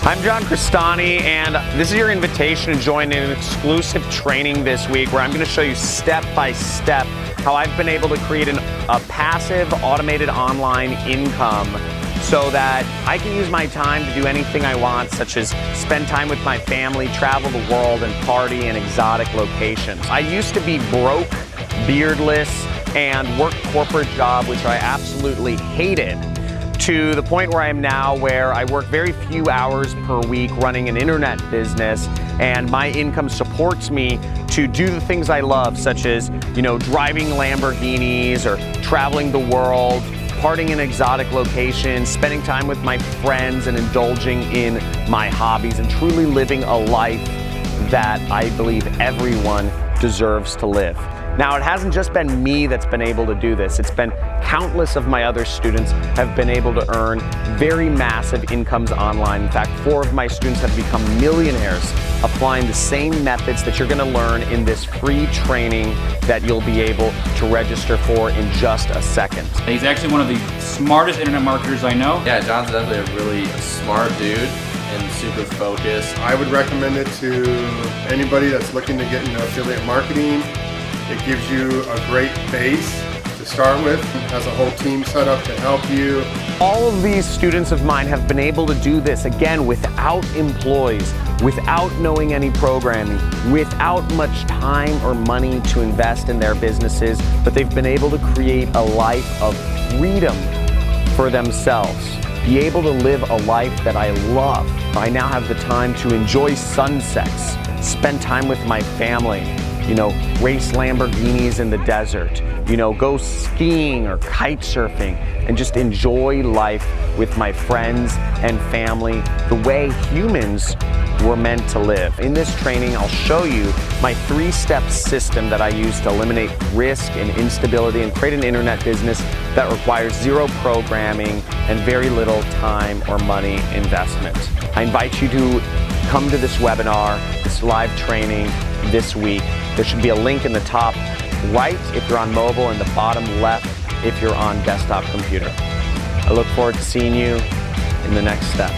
I'm John Cristani, and this is your invitation to join an exclusive training this week where I'm going to show you step by step how I've been able to create a passive automated online income so that I can use my time to do anything I want, such as spend time with my family, travel the world, and party in exotic locations. I used to be broke, beardless, and work a corporate job, which I absolutely hated, to the point where I am now, where I work very few hours per week running an internet business, and my income supports me to do the things I love, such as, driving Lamborghinis or traveling the world, partying in exotic locations, spending time with my friends and indulging in my hobbies and truly living a life that I believe everyone deserves to live. Now, it hasn't just been me that's been able to do this. It's been countless of my other students have been able to earn very massive incomes online. In fact, 4 of my students have become millionaires applying the same methods that you're going to learn in this free training that you'll be able to register for in just a second. He's actually one of the smartest internet marketers I know. Yeah, John's definitely a really smart dude and super focused. I would recommend it to anybody that's looking to get into affiliate marketing. It gives you a great base to start with. It has a whole team set up to help you. All of these students of mine have been able to do this, again, without employees, without knowing any programming, without much time or money to invest in their businesses, but they've been able to create a life of freedom for themselves, be able to live a life that I love. I now have the time to enjoy sunsets, spend time with my family, race Lamborghinis in the desert, go skiing or kite surfing, and just enjoy life with my friends and family the way humans were meant to live. In this training, I'll show you my 3-step system that I use to eliminate risk and instability and create an internet business that requires 0 programming and very little time or money investment. I invite you to come to this webinar, this live training this week. There should be a link in the top right if you're on mobile and the bottom left if you're on desktop computer. I look forward to seeing you in the next step.